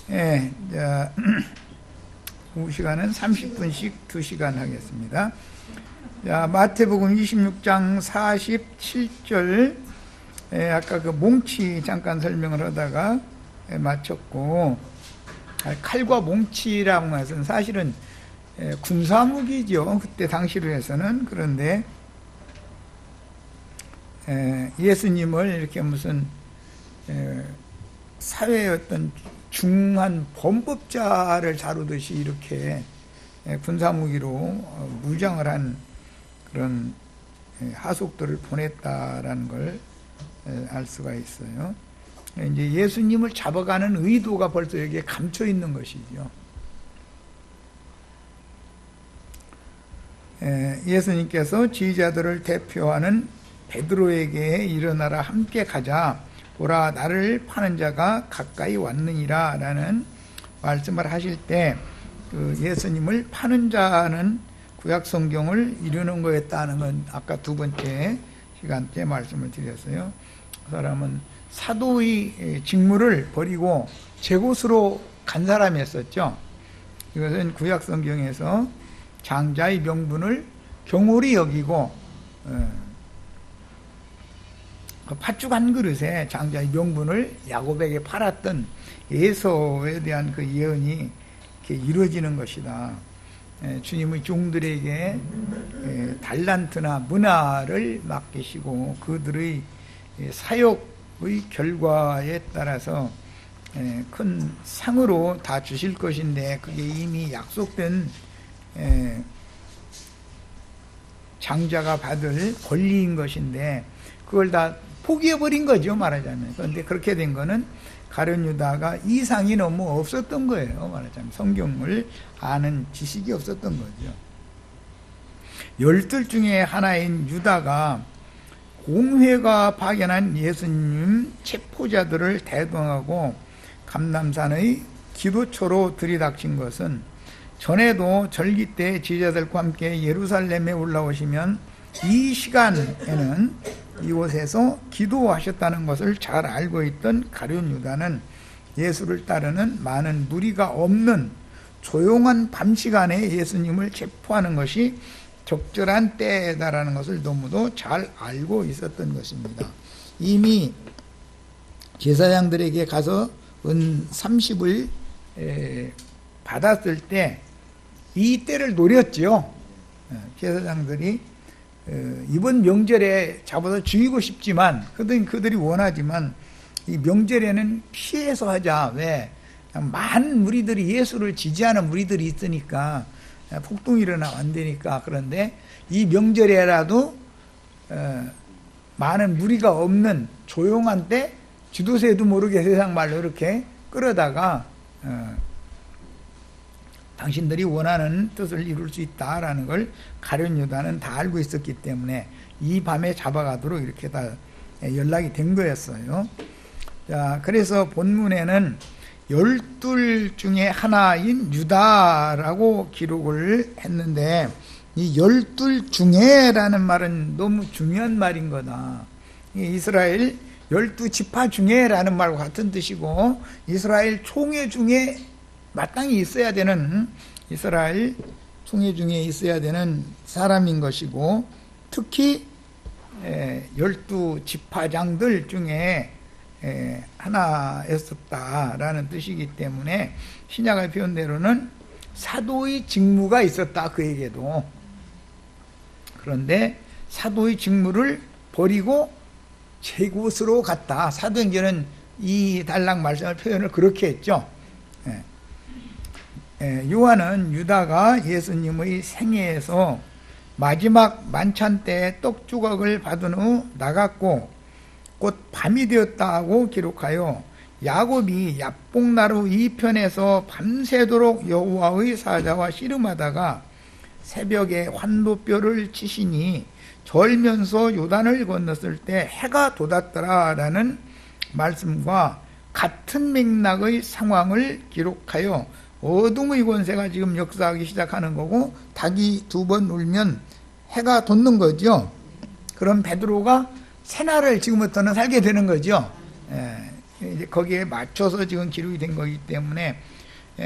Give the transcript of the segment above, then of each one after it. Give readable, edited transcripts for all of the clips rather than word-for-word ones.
예, 시간은 30분씩 2시간 하겠습니다. 자, 마태복음 26장 47절, 아까 그 몽치 잠깐 설명을 하다가 마쳤고, 칼과 몽치라고 해서는 사실은 군사무기죠. 그때 당시로 해서는. 그런데 예수님을 이렇게 무슨 사회의 어떤 중한 범법자를 다루듯이 이렇게 군사무기로 무장을 한 그런 하속들을 보냈다라는 걸 알 수가 있어요. 이제 예수님을 잡아가는 의도가 벌써 여기에 감춰 있는 것이죠. 예수님께서 지휘자들을 대표하는 베드로에게 일어나라 함께 가자. 보라 나를 파는 자가 가까이 왔느니라 라는 말씀을 하실 때 그 예수님을 파는 자는 구약 성경을 이루는 거였다는 건 아까 두 번째 시간 때 말씀을 드렸어요. 그 사람은 사도의 직무를 버리고 제 곳으로 간 사람이었었죠. 이것은 구약 성경에서 장자의 명분을 경홀히 여기고 그 팥죽 한 그릇에 장자의 명분을 야곱에게 팔았던 에서에 대한 그 예언이 이렇게 이루어지는 것이다. 주님의 종들에게 달란트나 문화를 맡기시고 그들의 사역의 결과에 따라서 큰 상으로 다 주실 것인데 그게 이미 약속된 장자가 받을 권리인 것인데 그걸 다 포기해버린 거죠, 말하자면. 그런데 그렇게 된 거는 가룟 유다가 이상이 너무 없었던 거예요, 말하자면. 성경을 아는 지식이 없었던 거죠. 12 중에 하나인 유다가 공회가 파견한 예수님 체포자들을 대동하고 감람산의 기도초로 들이닥친 것은 전에도 절기 때 지휘자들과 함께 예루살렘에 올라오시면 이 시간에는 이곳에서 기도하셨다는 것을 잘 알고 있던 가룟 유다는 예수를 따르는 많은 무리가 없는 조용한 밤 시간에 예수님을 체포하는 것이 적절한 때다라는 것을 너무도 잘 알고 있었던 것입니다. 이미 제사장들에게 가서 은 30을 받았을 때 이 때를 노렸죠. 제사장들이 이번 명절에 잡아서 죽이고 싶지만 그들이 원하지만 이 명절에는 피해서 하자. 왜? 많은 무리들이 예수를 지지하는 무리들이 있으니까 폭동이 일어나면 안 되니까. 그런데 이 명절에라도 많은 무리가 없는 조용한 때 쥐도새도 모르게 세상 말로 이렇게 끌어다가 당신들이 원하는 뜻을 이룰 수 있다라는 걸 가룟 유다는 다 알고 있었기 때문에 이 밤에 잡아가도록 이렇게 다 연락이 된 거였어요. 자, 그래서 본문에는 12 중에 하나인 유다라고 기록을 했는데 이 12 중에라는 말은 너무 중요한 말인 거다. 이스라엘 12지파 중에라는 말과 같은 뜻이고 이스라엘 총회 중에 마땅히 있어야 되는 이스라엘 총회 중에 있어야 되는 사람인 것이고 특히 12지파장들 중에 하나였었다라는 뜻이기 때문에 신약의 표현대로는 사도의 직무가 있었다 그에게도. 그런데 사도의 직무를 버리고 제 곳으로 갔다. 사도행전은 이 단락 말씀을 표현을 그렇게 했죠. 요한은 유다가 예수님의 생애에서 마지막 만찬 때 떡 조각을 받은 후 나갔고 곧 밤이 되었다고 기록하여 야곱이 야복나루 이편에서 밤새도록 여호와의 사자와 씨름하다가 새벽에 환도뼈를 치시니 절면서 요단을 건넜을 때 해가 돋았더라라는 말씀과 같은 맥락의 상황을 기록하여 어둠의 권세가 지금 역사하기 시작하는 거고 닭이 2번 울면 해가 돋는 거죠. 그럼 베드로가 새날을 지금부터는 살게 되는 거죠. 이제 거기에 맞춰서 지금 기록이 된 거기 때문에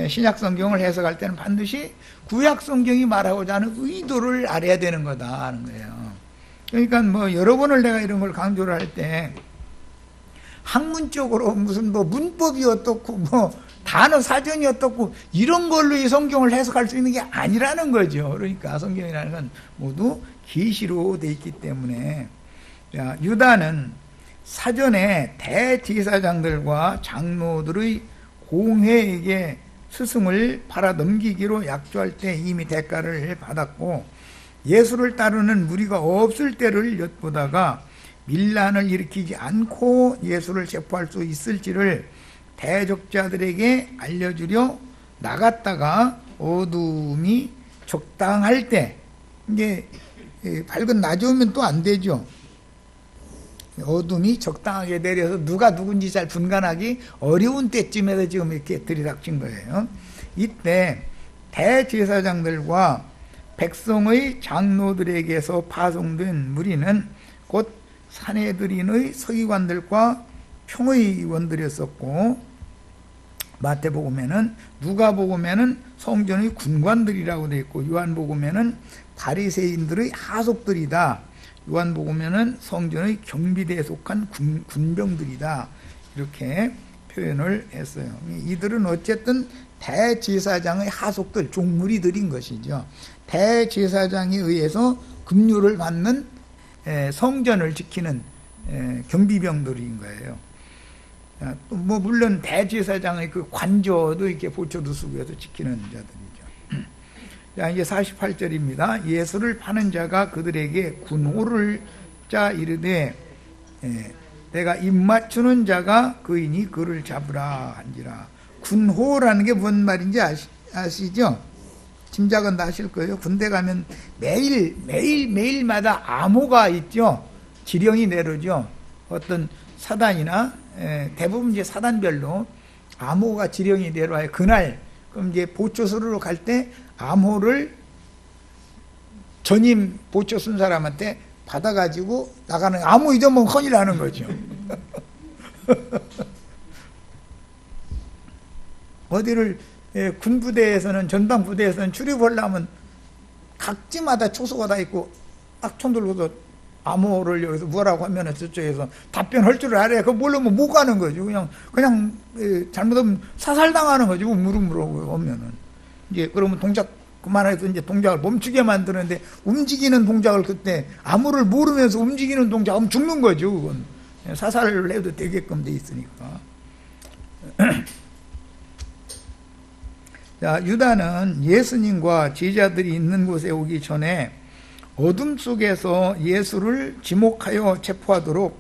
신약 성경을 해석할 때는 반드시 구약 성경이 말하고자 하는 의도를 알아야 되는 거다 하는 거예요. 그러니까 뭐 여러 번을 내가 이런 걸 강조를 할 때 학문적으로 무슨 뭐 문법이 어떻고 뭐 단어 사전이 어떻고 이런 걸로 이 성경을 해석할 수 있는 게 아니라는 거죠. 그러니까 성경이라는 건 모두 계시로 돼 있기 때문에 유다는 사전에 대제사장들과 장로들의 공회에게 스승을 팔아 넘기기로 약조할 때 이미 대가를 받았고, 예수를 따르는 무리가 없을 때를 엿보다가 밀란을 일으키지 않고 예수를 체포할 수 있을지를 대적자들에게 알려주려 나갔다가 어둠이 적당할 때, 이제 밝은 낮이 오면 또 안 되죠. 어둠이 적당하게 내려서 누가 누군지 잘 분간하기 어려운 때쯤에서 지금 이렇게 들이닥친 거예요. 이때 대제사장들과 백성의 장로들에게서 파송된 무리는 곧 산헤드린의 서기관들과 평의원들이었었고, 마태복음에는, 누가복음에는 성전의 군관들이라고 되어 있고, 요한복음에는 바리새인들의 하속들이다, 요한복음에는 성전의 경비대에 속한 군병들이다, 이렇게 표현을 했어요. 이들은 어쨌든 대제사장의 하속들, 종무리들인 것이죠. 대제사장에 의해서 급료를 받는 성전을 지키는 경비병들인 거예요. 또 뭐 물론 대제사장의 그 관저도 이렇게 보초도 쓰고 해서 지키는 자들이죠. 자, 이제 48절입니다. 예수를 파는 자가 그들에게 군호를 짜 이르되 내가 입맞추는 자가 그이니 그를 잡으라 한지라. 군호라는 게 뭔 말인지 아시죠? 짐작은 다 하실 거예요. 군대 가면 매일마다 암호가 있죠. 지령이 내려죠. 어떤 사단이나 대부분 이제 사단별로 암호가 지령이 내려와요. 그날 그럼 이제 보초소로 갈 때 암호를 전임 보초 쓴 사람한테 받아가지고 나가는, 암호 잊으면 큰일 나는 거죠. 어디를 군부대에서는, 전방부대에서는 출입하려면 각지마다 초소가 다 있고 딱 총 들고서 암호를 여기서 뭐라고 하면 저쪽에서 답변할 줄 알아야 그거 모르면 못 가는 거죠. 그냥 잘못하면 사살당하는 거죠. 물음으로 오면은. 이제 그러면 동작 그만해서 이제 동작을 멈추게 만드는데, 움직이는 동작을 그때 암호를 모르면서 움직이는 동작하면 죽는 거죠. 그건 사살을 해도 되게끔 돼 있으니까. 자, 유다는 예수님과 제자들이 있는 곳에 오기 전에 어둠 속에서 예수를 지목하여 체포하도록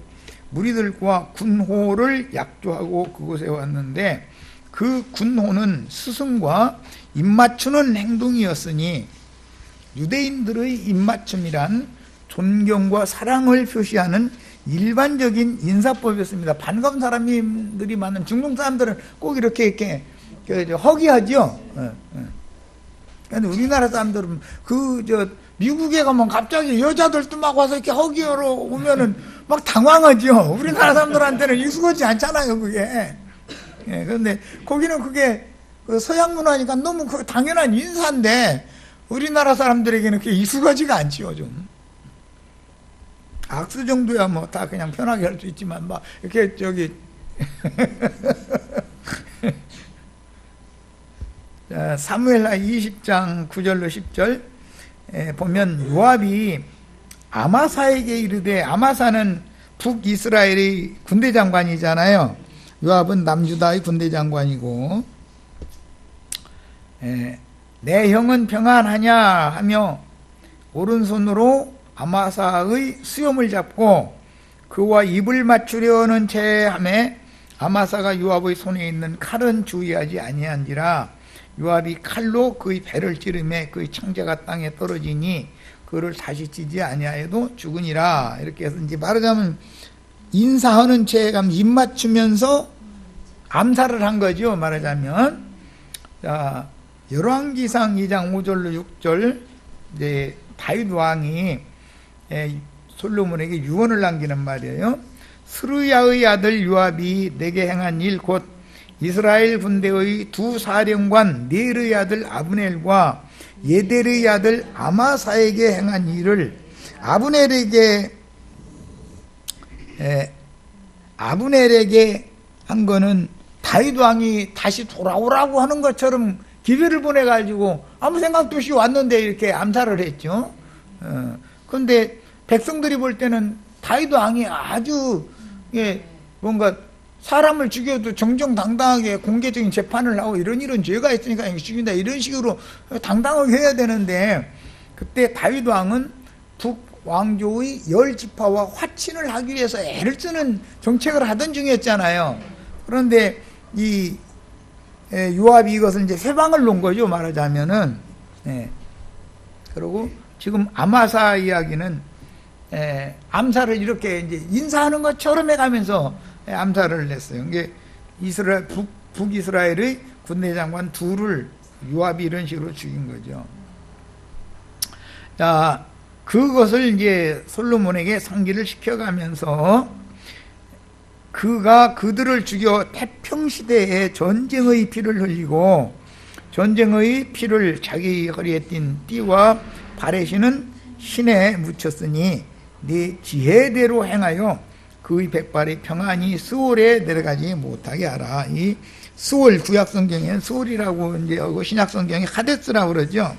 무리들과 군호를 약조하고 그곳에 왔는데, 그 군호는 스승과 입맞추는 행동이었으니, 유대인들의 입맞춤이란 존경과 사랑을 표시하는 일반적인 인사법이었습니다. 반가운 사람들이 많은 중동 사람들은 꼭 이렇게 허기하죠. 근데 우리나라 사람들은 미국에 가면 갑자기 여자들도 막 와서 이렇게 허기하러 오면은 막 당황하죠. 우리나라 사람들한테는 익숙하지 않잖아요, 그게. 그런데 거기는 그게 서양 문화니까 너무 그 당연한 인사인데, 우리나라 사람들에게는 그게 익숙하지가 않지요, 좀. 악수 정도야 뭐 다 그냥 편하게 할 수 있지만, 막 이렇게 사무엘하 20장 9절로 10절 보면 요압이 아마사에게 이르되, 아마사는 북이스라엘의 군대 장관이잖아요. 요압은 남유다의 군대 장관이고, 내 형은 평안하냐 하며 오른손으로 아마사의 수염을 잡고 그와 입을 맞추려는 채 하매, 아마사가 요압의 손에 있는 칼은 주의하지 아니한지라. 요압이 칼로 그의 배를 찌르매 그의 창자가 땅에 떨어지니 그를 다시 찌지 아니하여도 죽으니라. 이렇게 해서 이제 말하자면 인사하는 채 입 맞추면서 암살을 한 거죠, 말하자면. 자, 열왕기상 2장 5절로 6절, 이제 다윗 왕이 솔로몬에게 유언을 남기는 말이에요. 스루야의 아들 요압이 내게 행한 일 곧 이스라엘 군대의 두 사령관 넬의 아들 아브넬과 예델의 아들 아마사에게 행한 일을 아브넬에게 한 거는 다윗 왕이 다시 돌아오라고 하는 것처럼 기별을 보내가지고 아무 생각도 없이 왔는데 이렇게 암살을 했죠. 그런데 백성들이 볼 때는 다윗 왕이 아주 뭔가 사람을 죽여도 정정당당하게 공개적인 재판을 하고 이런 죄가 있으니까 죽인다 이런 식으로 당당하게 해야 되는데, 그때 다윗 왕은 북왕조의 10지파와 화친을 하기 위해서 애를 쓰는 정책을 하던 중이었잖아요. 그런데 이 요압이 이것을 이제 세방을 놓은 거죠, 말하자면은. 그리고 지금 아마사 이야기는 암살을 이렇게 이제 인사하는 것처럼 해가면서 암살을 했어요. 이게 북이스라엘의 군대 장관 둘을 요압이 이런 식으로 죽인 거죠. 자, 그것을 이제 솔로몬에게 상기를 시켜가면서 그가 그들을 죽여 태평시대에 전쟁의 피를 흘리고 전쟁의 피를 자기 허리에 띈 띠와 바레시는 신에 묻혔으니 네 지혜대로 행하여 그의 백발이 평안히 스올에 내려가지 못하게 하라. 이 스올, 구약 성경에는 스올이라고 이제 하고 신약 성경에 하데스라고 그러죠.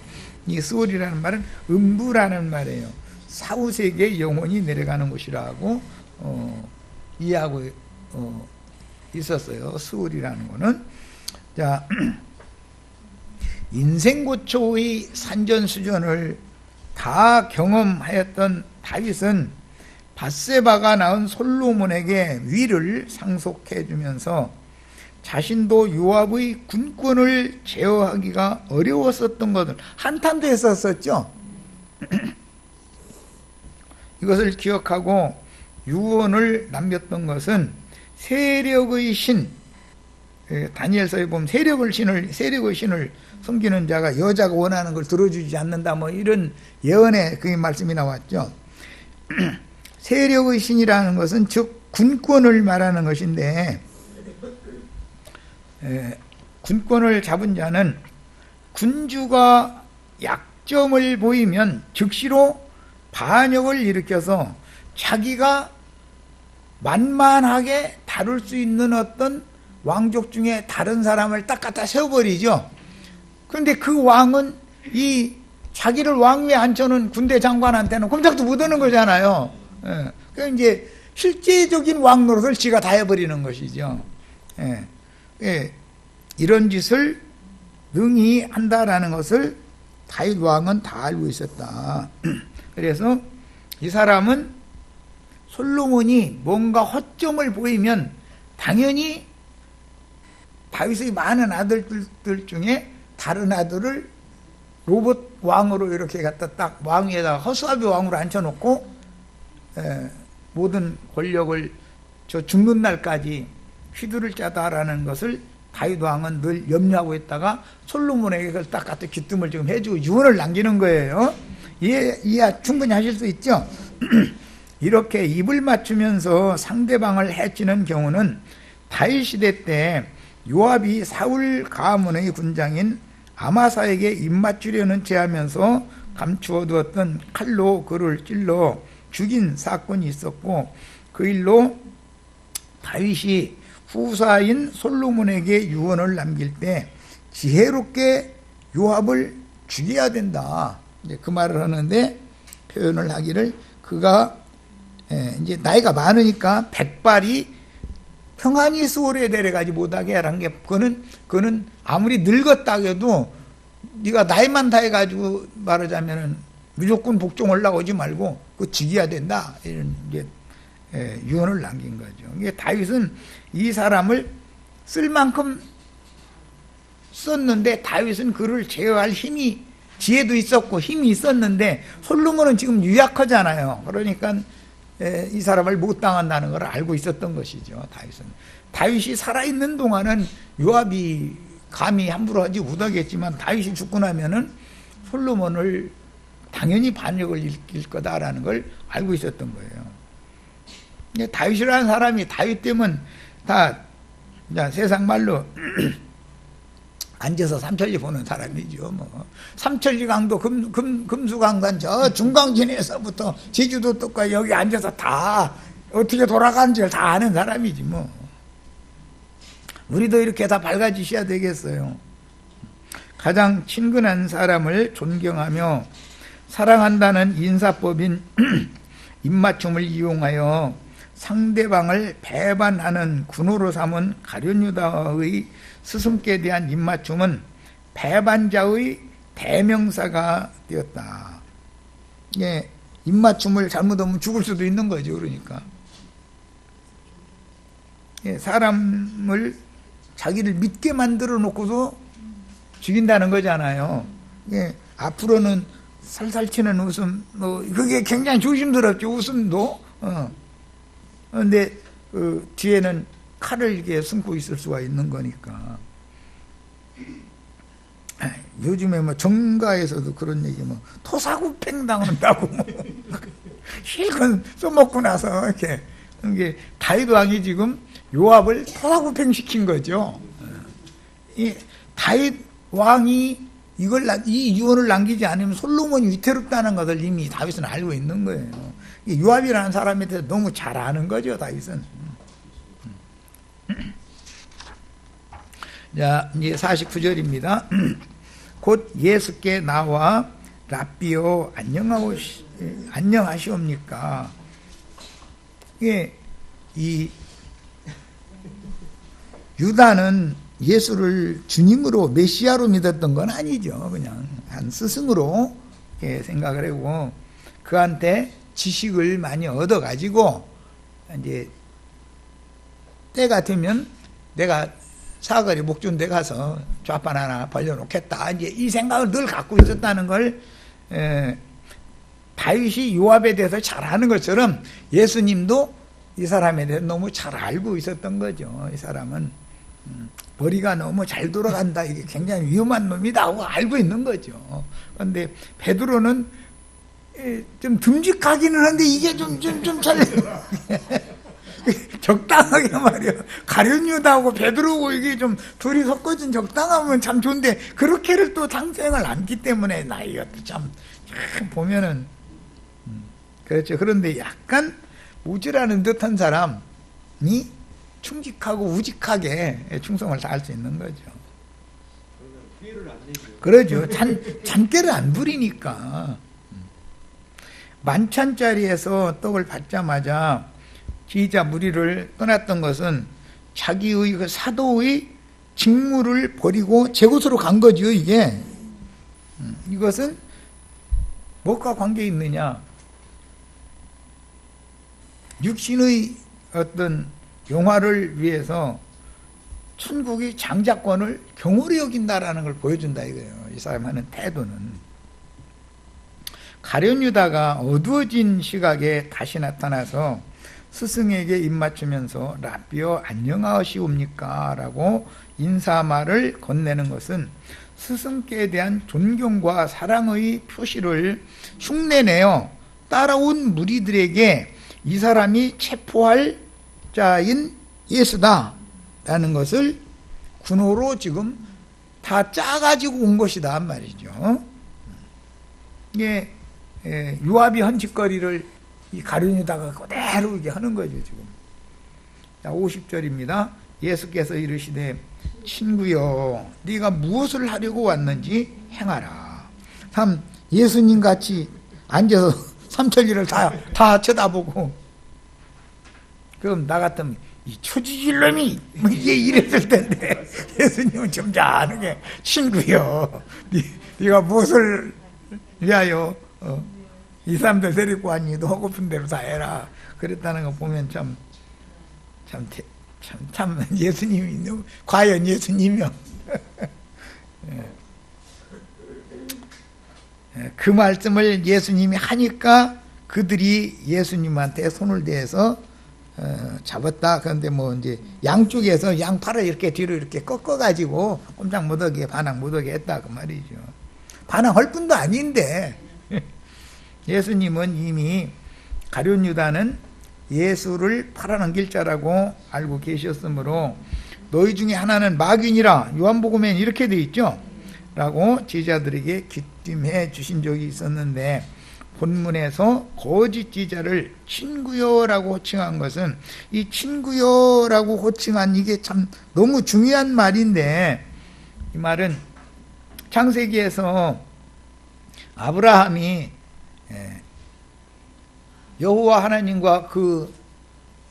이 스올이라는 말은 음부라는 말이에요. 사후세계에 영혼이 내려가는 곳이라고 이해하고 있었어요. 스올이라는 거는. 자, 인생고초의 산전수전을 다 경험하였던 다윗은 밧세바가 낳은 솔로몬에게 위를 상속해 주면서 자신도 요압의 군권을 제어하기가 어려웠었던 것을 한탄도 했었었죠. 이것을 기억하고 유언을 남겼던 것은 세력의 신, 다니엘서에 보면 세력의 신을 섬기는 자가 여자가 원하는 걸 들어주지 않는다, 뭐 이런 예언의 그 말씀이 나왔죠. 세력의 신이라는 것은 즉 군권을 말하는 것인데, 군권을 잡은 자는 군주가 약점을 보이면 즉시로 반역을 일으켜서 자기가 만만하게 다룰 수 있는 어떤 왕족 중에 다른 사람을 딱 갖다 세워버리죠. 그런데 그 왕은 이 자기를 왕위에 앉혀놓은 군대 장관한테는 꼼짝도 못하는 거잖아요. 그러니까 이제 실제적인 왕 노릇을 지가 다 해버리는 것이죠. 이런 짓을 능히 한다라는 것을 다윗 왕은 다 알고 있었다. 그래서 이 사람은 솔로몬이 뭔가 허점을 보이면 당연히 다윗의 많은 아들들 중에 다른 아들을 로봇 왕으로 이렇게 갖다 딱 왕위에다가 허수아비 왕으로 앉혀놓고 모든 권력을 저 죽는 날까지 휘두를 짜다라는 것을 다윗 왕은 늘 염려하고 있다가 솔로몬에게 그걸 딱 갖다 귀뜸을 지금 해주고 유언을 남기는 거예요. 이해 충분히 하실 수 있죠. 이렇게 입을 맞추면서 상대방을 해치는 경우는 다윗 시대 때 요압이 사울 가문의 군장인 아마사에게 입맞추려는 체하면서 감추어 두었던 칼로 그를 찔러 죽인 사건이 있었고, 그 일로 다윗이 후사인 솔로몬에게 유언을 남길 때 지혜롭게 요압을 죽여야 된다, 이제 그 말을 하는데 표현을 하기를, 그가 이제 나이가 많으니까 백발이 평안히 스올에 내려가지 못하게 하라는 게, 그거는 아무리 늙었다 해도 네가 나이만 다 해가지고 말하자면은 무조건 복종 올라오지 말고 그거 죽여야 된다, 이런 이제 유언을 남긴 거죠. 이게 다윗은 이 사람을 쓸 만큼 썼는데, 다윗은 그를 제어할 힘이, 지혜도 있었고 힘이 있었는데 솔로몬은 지금 유약하잖아요. 그러니까 이 사람을 못 당한다는 걸 알고 있었던 것이죠. 다윗이 살아있는 동안은 요압이 감히 함부로 하지 못하겠지만, 다윗이 죽고 나면은 솔로몬을 당연히 반역을 일으킬 거다라는 걸 알고 있었던 거예요. 다윗이라는 사람이 다윗 때문에 다 세상 말로 앉아서 삼천리 보는 사람이죠. 뭐 삼천리 강도 금수강산 저 중강진에서부터 제주도 끝까지 여기 앉아서 다 어떻게 돌아가는지를 다 아는 사람이지 뭐. 우리도 이렇게 다 밝아지셔야 되겠어요. 가장 친근한 사람을 존경하며 사랑한다는 인사법인 입맞춤을 이용하여 상대방을 배반하는 군호로 삼은 가룟유다의 스승께 대한 입맞춤은 배반자의 대명사가 되었다. 예, 입맞춤을 잘못하면 죽을 수도 있는 거죠. 그러니까 예, 사람을 자기를 믿게 만들어 놓고도 죽인다는 거잖아요. 예, 앞으로는 살살 치는 웃음, 뭐 그게 굉장히 조심스럽죠. 웃음도. 근데 뒤에는 칼을 이렇게 숨고 있을 수가 있는 거니까. 요즘에 뭐 정가에서도 그런 얘기, 뭐 토사구팽 당한다고, 뭐 실컷 써먹고 나서 이렇게 이게 다윗 왕이 지금 요압을 토사구팽 시킨 거죠. 이 다윗 왕이 이 유언을 남기지 않으면 솔로몬이 위태롭다는 것을 이미 다윗은 알고 있는 거예요. 요압이라는 사람에 대해서 너무 잘 아는 거죠, 다윗은. 자, 이제 49절입니다. 곧 예수께 나와 랍비요 안녕하시옵니까? 이게 이 유다는 예수를 주님으로 메시아로 믿었던 건 아니죠. 그냥 한 스승으로 생각을 하고 그한테 지식을 많이 얻어가지고 이제 때가 되면 내가 사거리 목준대 가서 좌판 하나 벌려놓겠다. 이제 이 생각을 늘 갖고 있었다는 걸 다윗이 요압에 대해서 잘 아는 것처럼 예수님도 이 사람에 대해서 너무 잘 알고 있었던 거죠. 이 사람은 머리가 너무 잘 돌아간다. 이게 굉장히 위험한 놈이다 하고 알고 있는 거죠. 그런데 베드로는 좀 듬직하기는 한데 이게 좀 잘 적당하게 말이야. 가룟유다하고 베드로고 이게 좀 둘이 섞어진 적당하면 참 좋은데 그렇게를 또 상생을 않기 때문에 나 이것도 참 보면은 그렇죠. 그런데 약간 우질하는 듯한 사람이 충직하고 우직하게 충성을 다할 수 있는 거죠. 그러죠. 잔꾀를 안 부리니까. 만찬자리에서 떡을 받자마자 기자 무리를 떠났던 것은 자기의 그 사도의 직무를 버리고 제 곳으로 간 거죠. 이게 이것은 뭐가 관계 있느냐? 육신의 어떤 영화를 위해서 천국의 장자권을 경홀히 여긴다라는 걸 보여준다 이거예요. 이 사람 하는 태도는. 가룟유다가 어두워진 시각에 다시 나타나서 스승에게 입맞추면서 랍비여 안녕하시옵니까? 라고 인사말을 건네는 것은 스승께 대한 존경과 사랑의 표시를 흉내내어 따라온 무리들에게 이 사람이 체포할 자인 예수다 라는 것을 군호로 지금 다 짜가지고 온 것이다 말이죠. 이게 요압이 한 짓거리를 이 가룟유다가 그대로 이렇게 하는 거죠 지금. 자, 50절입니다. 예수께서 이르시되 친구여 네가 무엇을 하려고 왔는지 행하라. 참 예수님 같이 앉아서 삼천리를 다 쳐다보고 그럼 나 같으면 이 초지질 놈이 뭐 이게 이랬을 텐데 예수님은 점잖게 친구여 네가 무엇을 위하여 이 사람들 데리고 왔니? 너 하고픈 대로 다 해라. 그랬다는 거 보면 참 예수님이 과연 예수님이요. 그 말씀을 예수님이 하니까 그들이 예수님한테 손을 대서 잡았다. 그런데 뭐 이제 양쪽에서 양팔을 이렇게 뒤로 이렇게 꺾어가지고 꼼짝 못하게 반항 못하게 했다 그 말이죠. 반항할 뿐도 아닌데 예수님은 이미 가룟유다는 예수를 팔아넘길 자라고 알고 계셨으므로 너희 중에 하나는 마귀니라. 요한복음엔 이렇게 돼 있죠. 라고 제자들에게 귀띔해 주신 적이 있었는데, 본문에서 거짓 제자를 친구여라고 호칭한 것은, 이 친구여라고 호칭한 이게 참 너무 중요한 말인데, 이 말은 창세기에서 아브라함이 여호와 하나님과 그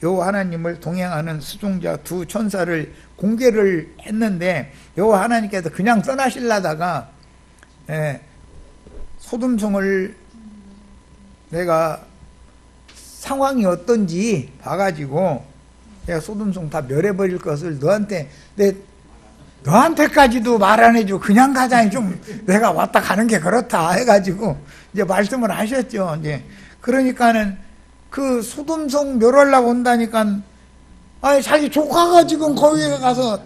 여호와 하나님을 동행하는 수종자 두 천사를 공개를 했는데, 여호와 하나님께서 그냥 떠나시려다가 소돔성을 내가 상황이 어떤지 봐가지고 내가 소돔성 다 멸해버릴 것을 너한테까지도 말 안 해주고 그냥 가자니 좀 내가 왔다 가는 게 그렇다 해가지고 이제 말씀을 하셨죠. 이제 그러니까는 그 소돔성 멸하려고 온다니까, 아니 자기 조카가 지금 거기에 가서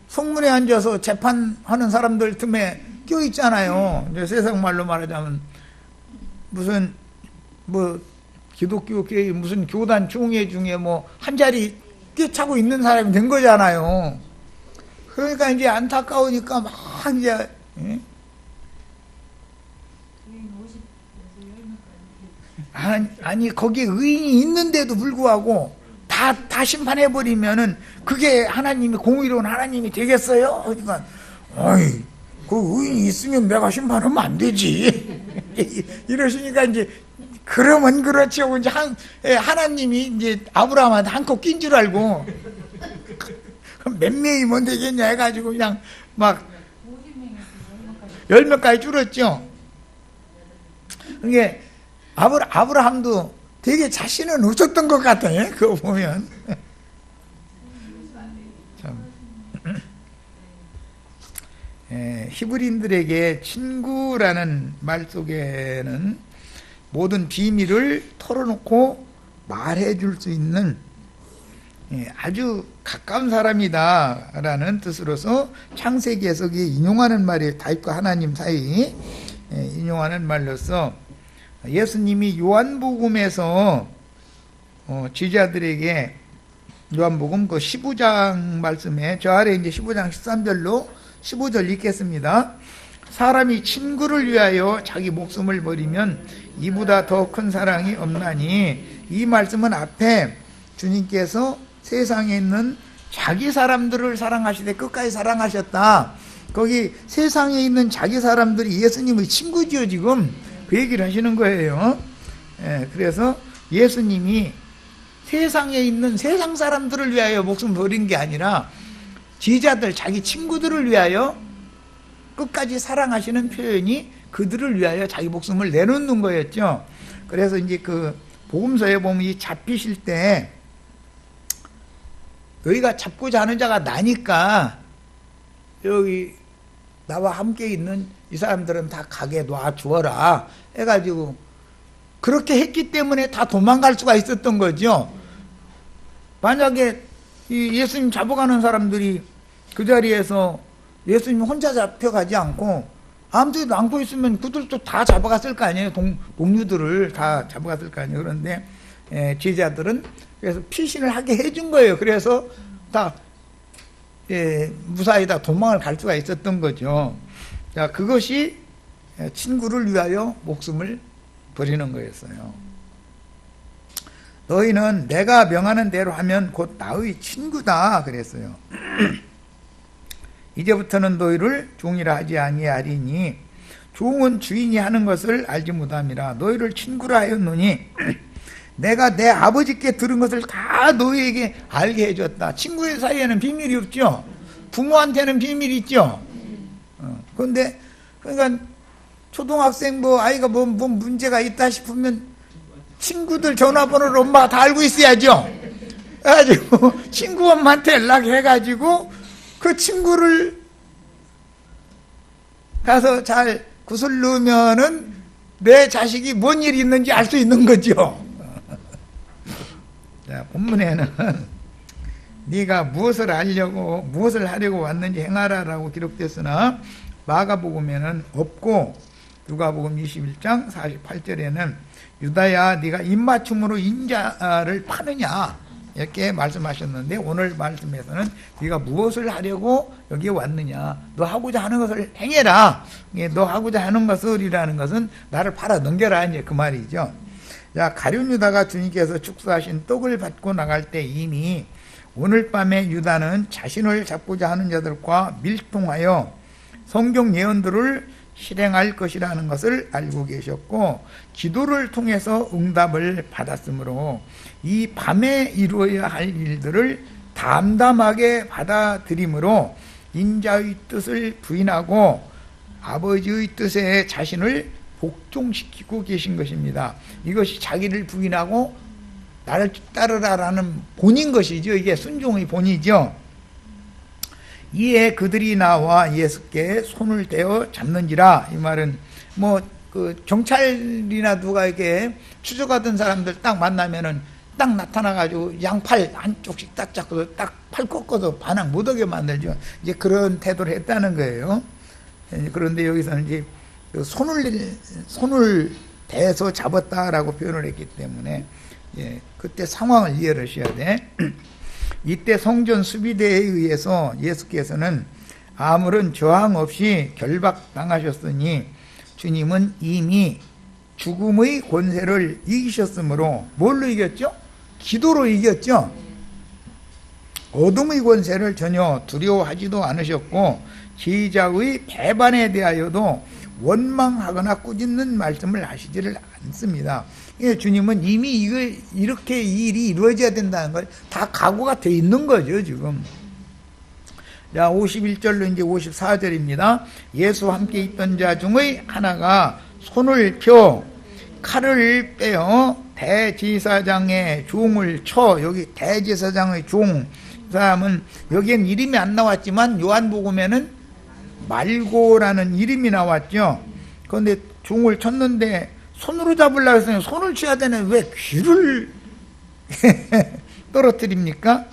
성문에 앉아서 재판하는 사람들 틈에 껴있잖아요. 이제 세상 말로 말하자면 무슨 기독교 교회 무슨 교단 총회 중에 한 자리 꿰차고 있는 사람이 된 거잖아요. 그러니까 이제 안타까우니까 막 이제 아니 거기에 의인이 있는데도 불구하고 다 심판해버리면은 그게 하나님이 공의로운 하나님이 되겠어요? 그러니까 어이 그 의인이 있으면 내가 심판하면 안 되지 이러시니까 이제 그러면 그렇지 하고 이제 하나님이 이제 아브라함한테 한껏 낀 줄 알고 몇 명이면 되겠냐 해가지고 그냥 막 10명까지 줄었죠. 그게 아브라함도 되게 자신은 없었던 것 같아요. 그거 보면. 참. 히브리인들에게 친구라는 말 속에는 모든 비밀을 털어놓고 말해줄 수 있는 아주 가까운 사람이다 라는 뜻으로서 창세기에서 인용하는 말이에요. 다윗과 하나님 사이 인용하는 말로서 예수님이 요한복음에서 제자들에게 요한복음 그 15장 말씀에 저 아래 이제 15장 13절로 15절 읽겠습니다. 사람이 친구를 위하여 자기 목숨을 버리면 이보다 더 큰 사랑이 없나니, 이 말씀은 앞에 주님께서 세상에 있는 자기 사람들을 사랑하시되 끝까지 사랑하셨다. 거기 세상에 있는 자기 사람들이 예수님의 친구지요. 지금 그 얘기를 하시는 거예요. 그래서 예수님이 세상에 있는 세상 사람들을 위하여 목숨 버린 게 아니라 제자들 자기 친구들을 위하여 끝까지 사랑하시는 표현이 그들을 위하여 자기 목숨을 내놓는 거였죠. 그래서 이제 그 복음서에 보면 이 잡히실 때 너희가 잡고자 하는 자가 나니까 여기 나와 함께 있는 이 사람들은 다 가게 놔주어라 해가지고 그렇게 했기 때문에 다 도망갈 수가 있었던 거죠. 만약에 이 예수님 잡아가는 사람들이 그 자리에서 예수님 혼자 잡혀가지 않고 아무데도 안고 있으면 그들도 다 잡아갔을 거 아니에요. 동료들을 다 잡아갔을 거 아니에요. 그런데 제자들은 그래서 피신을 하게 해준 거예요. 그래서 다 무사히 다 도망을 갈 수가 있었던 거죠. 자, 그것이 친구를 위하여 목숨을 버리는 거였어요. 너희는 내가 명하는 대로 하면 곧 나의 친구다 그랬어요. 이제부터는 너희를 종이라 하지 아니하리니 종은 주인이 하는 것을 알지 못함이라. 너희를 친구라 하였노니 내가 내 아버지께 들은 것을 다 너희에게 알게 해줬다. 친구의 사이에는 비밀이 없죠. 부모한테는 비밀이 있죠. 그런데 그러니까 초등학생 아이가 뭐 문제가 있다 싶으면 친구들 전화번호를 엄마가 다 알고 있어야죠. 그래가지고 친구 엄마한테 연락해가지고 그 친구를 가서 잘 구슬르면은 내 자식이 뭔 일이 있는지 알 수 있는 거죠. 자, 본문에는 네가 무엇을 하려고 왔는지 행하라라고 기록됐으나 마가복음에는 없고 누가복음 21장 48절에는 유다야 네가 입맞춤으로 인자를 파느냐 이렇게 말씀하셨는데, 오늘 말씀에서는 네가 무엇을 하려고 여기에 왔느냐, 너 하고자 하는 것을 행해라. 너 하고자 하는 것을이라는 것은 나를 팔아 넘겨라, 이제 그 말이죠. 자, 가룟 유다가 주님께서 축사하신 떡을 받고 나갈 때 이미 오늘 밤에 유다는 자신을 잡고자 하는 자들과 밀통하여 성경 예언들을 실행할 것이라는 것을 알고 계셨고, 기도를 통해서 응답을 받았으므로 이 밤에 이루어야 할 일들을 담담하게 받아들이므로 인자의 뜻을 부인하고 아버지의 뜻에 자신을 복종시키고 계신 것입니다. 이것이 자기를 부인하고 나를 따르라라는 본인 것이죠. 이게 순종의 본이죠. 이에 그들이 나와 예수께 손을 대어 잡는지라. 이 말은 그 경찰이나 누가 이렇게 추적하던 사람들 딱 만나면은 딱 나타나가지고 양팔 한쪽씩 딱 잡고서 딱 팔 꺾어서 반항 못하게 만들죠. 이제 그런 태도를 했다는 거예요. 그런데 여기서는 이제 손을 대서 잡았다라고 표현을 했기 때문에, 그때 상황을 이해를 하셔야 돼. 이때 성전 수비대에 의해서 예수께서는 아무런 저항 없이 결박당하셨으니 주님은 이미 죽음의 권세를 이기셨으므로, 뭘로 이겼죠? 기도로 이겼죠. 어둠의 권세를 전혀 두려워하지도 않으셨고, 제자의 배반에 대하여도 원망하거나 꾸짖는 말씀을 하시지를 않습니다. 주님은 이미 이렇게 이 일이 이루어져야 된다는 걸 다 각오가 돼 있는 거죠, 지금. 자, 51절로 이제 54절입니다. 예수와 함께 있던 자 중의 하나가 손을 펴 칼을 빼어 대제사장의 종을 쳐. 여기 대제사장의 종, 그 사람은 여기엔 이름이 안 나왔지만 요한복음에는 말고라는 이름이 나왔죠. 그런데 종을 쳤는데 손으로 잡으려고 했으니 손을 쳐야 되네. 왜 귀를 떨어뜨립니까?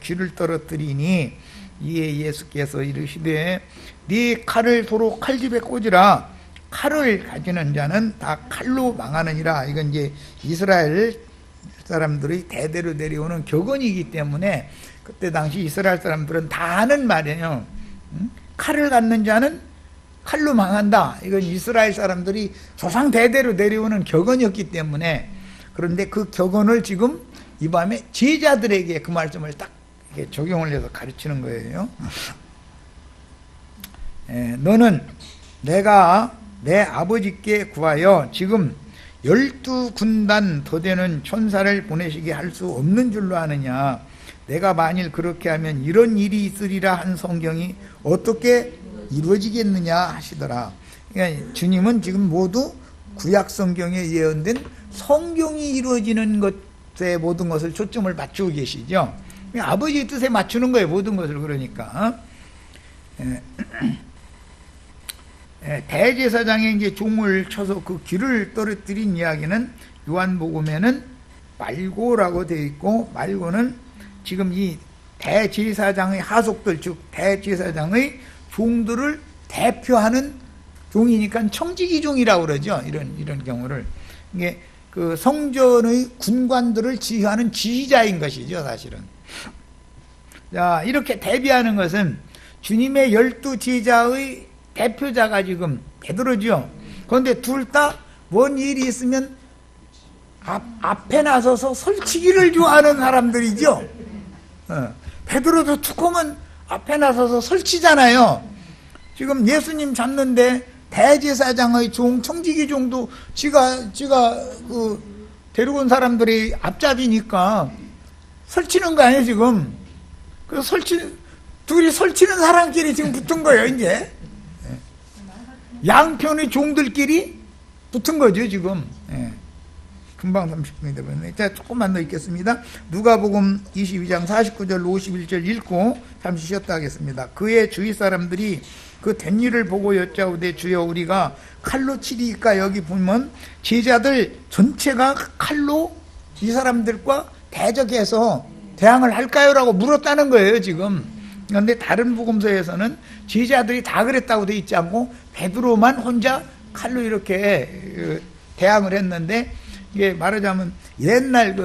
귀를 떨어뜨리니, 이에 예수께서 이르시되 네 칼을 도로 칼집에 꽂으라. 칼을 가지는 자는 다 칼로 망하느니라. 이건 이제 이스라엘 사람들이 대대로 내려오는 격언이기 때문에 그때 당시 이스라엘 사람들은 다 하는 말이에요. 칼을 갖는 자는 칼로 망한다. 이건 이스라엘 사람들이 조상 대대로 내려오는 격언이었기 때문에. 그런데 그 격언을 지금 이 밤에 제자들에게 그 말씀을 딱 적용을 해서 가르치는 거예요. 너는 내가 내 아버지께 구하여 지금 12군단 더 되는 천사를 보내시게 할 수 없는 줄로 아느냐. 내가 만일 그렇게 하면 이런 일이 있으리라 한 성경이 어떻게 이루어지겠느냐 하시더라. 그러니까 주님은 지금 모두 구약 성경에 예언된 성경이 이루어지는 것에 모든 것을 초점을 맞추고 계시죠. 아버지의 뜻에 맞추는 거예요, 모든 것을. 그러니까 대제사장의 이제 종을 쳐서 그 귀를 떨어뜨린 이야기는 요한복음에는 말고라고 되어 있고, 말고는 지금 이 대제사장의 하속들, 즉 대제사장의 종들을 대표하는 종이니까 청지기 종이라고 그러죠. 이런 경우를. 이게 그 성전의 군관들을 지휘하는 지휘자인 것이죠, 사실은. 자, 이렇게 대비하는 것은 주님의 12제자의 대표자가 지금 베드로죠. 그런데 둘 다 뭔 일이 있으면 앞에 나서서 설치기를 좋아하는 사람들이죠. 베드로도 두꺼우면 앞에 나서서 설치잖아요. 지금 예수님 잡는데 대제사장의 종, 청지기 종도 지가 그 데려온 사람들이 앞잡이니까 설치는 거 아니에요, 지금. 그래서 둘이 설치는 사람끼리 지금 붙은 거예요, 이제. 양편의 종들끼리 붙은 거죠, 지금. 금방 30분이 되버렸네. 자, 조금만 더 읽겠습니다. 누가복음 22장 49절 51절 읽고 잠시 쉬었다 하겠습니다. 그의 주위 사람들이 그 된 일을 보고 여짜오되 주여 우리가 칼로 치리까. 여기 보면 제자들 전체가 칼로 이 사람들과 대적해서 대항을 할까요? 라고 물었다는 거예요, 지금. 그런데 다른 복음서에서는 제자들이 다 그랬다고 돼 있지 않고 베드로만 혼자 칼로 이렇게 대항을 했는데, 이게 말하자면 옛날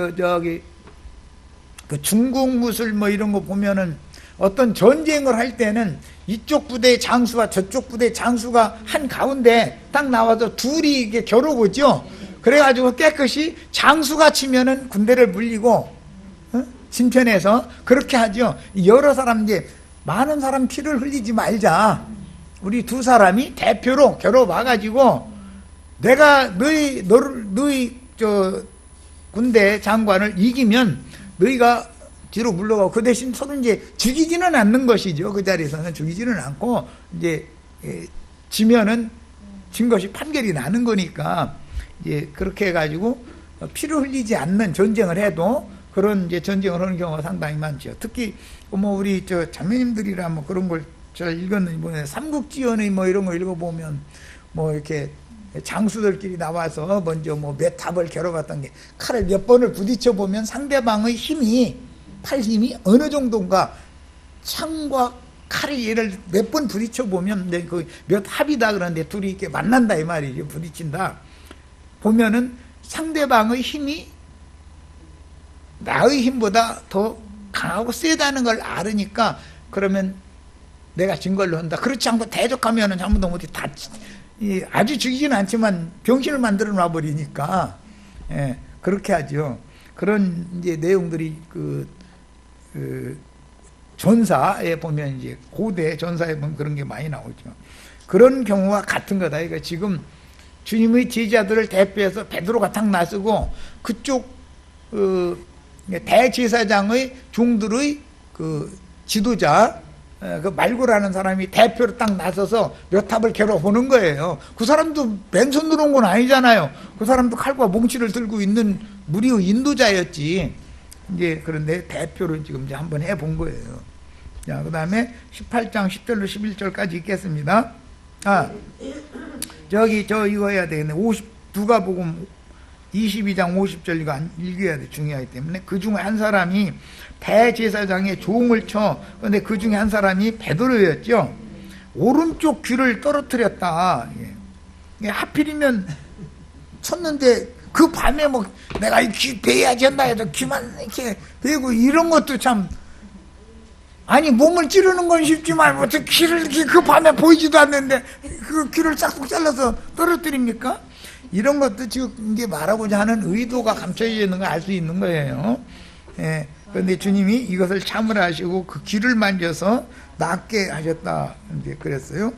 그 중국 무술 뭐 이런 거 보면은 어떤 전쟁을 할 때는 이쪽 부대의 장수와 저쪽 부대의 장수가 한 가운데 딱 나와서 둘이 이게 겨루고죠. 그래가지고 깨끗이 장수가 치면은 군대를 물리고, 진편에서 그렇게 하죠. 여러 사람, 이제 많은 사람 피를 흘리지 말자. 우리 두 사람이 대표로 겨뤄봐가지고 내가 너희 군대 장관을 이기면 너희가 뒤로 물러가고, 그 대신 서로 이제 죽이지는 않는 것이죠. 그 자리에서는 죽이지는 않고, 이제 지면은 진 것이 판결이 나는 거니까, 이제 그렇게 해가지고 피를 흘리지 않는 전쟁을 해도 그런 이제 전쟁을 하는 경우가 상당히 많죠. 특히 뭐 우리 자매님들이라 뭐 그런 걸 잘 읽었는지 모르겠는데, 삼국지연의 뭐 이런 거 읽어보면 뭐 이렇게 장수들끼리 나와서 먼저 뭐 몇 탑을 겨뤄봤던 게, 칼을 몇 번을 부딪혀 보면 상대방의 힘이, 팔 힘이 어느 정도인가, 창과 칼을 얘를 몇 번 부딪혀 보면 그 몇 합이다 그러는데 둘이 이렇게 만난다 이 말이죠. 부딪힌다 보면은 상대방의 힘이 나의 힘보다 더 강하고 세다는 걸 알으니까, 그러면 내가 진 걸로 한다. 그렇지 않고 대적하면은 잘못도 못해 아주 죽이지는 않지만 병신을 만들어 놔버리니까, 그렇게 하죠. 그런 이제 내용들이 그 전사에 보면, 이제 고대 전사에 보면 그런 게 많이 나오죠. 그런 경우와 같은 거다. 그러니까 지금 주님의 제자들을 대표해서 베드로가 탁 나서고, 그쪽 대제사장의 종들의 그 지도자, 그 말고라는 사람이 대표로 딱 나서서 몇 탑을 겨뤄보는 거예요. 그 사람도 맨손으로 온 건 아니잖아요. 그 사람도 칼과 몽치를 들고 있는 무리의 인도자였지. 이제 그런데 대표로 지금 이제 한번 해본 거예요. 자, 그 다음에 18장 10절로 11절까지 읽겠습니다. 이거 해야 되겠네. 누가복음 22장 50절 이거 읽어야 돼. 중요하기 때문에. 그 중에 한 사람이 대제사장의 종을 쳐. 그런데 그 중에 한 사람이 베드로였죠. 오른쪽 귀를 떨어뜨렸다. 하필이면 쳤는데 그 밤에 뭐 내가 이 귀 베야지 한다 해도 귀만 이렇게 베고, 이런 것도 참, 아니 몸을 찌르는 건 쉽지만 어떻게 귀를 그 밤에 보이지도 않는데 그 귀를 싹둑 잘라서 떨어뜨립니까? 이런 것도 지금 이제 말하고자 하는 의도가 감춰져 있는 걸 알 수 있는 거예요. 그런데 주님이 이것을 참으라 하시고 그 귀를 만져서 낫게 하셨다. 이제 그랬어요.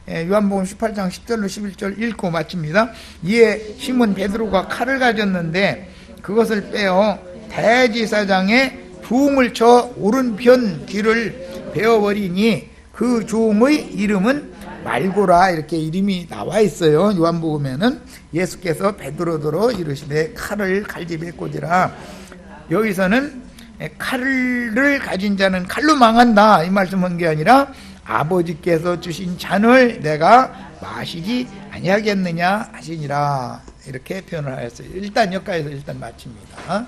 요한복음 18장 10절로 11절 읽고 마칩니다. 이에 시몬 베드로가 칼을 가졌는데 그것을 빼어 대제사장의 종을 쳐 오른편 귀를 베어버리니 그 종의 이름은 말고라. 이렇게 이름이 나와 있어요. 요한복음에는. 예수께서 베드로더러 이르시되 칼을 칼집에 꽂으라. 여기서는 칼을 가진 자는 칼로 망한다 이 말씀한 게 아니라, 아버지께서 주신 잔을 내가 마시지 아니하겠느냐 하시니라. 이렇게 표현을 하였어요. 일단 여기까지서 일단 마칩니다.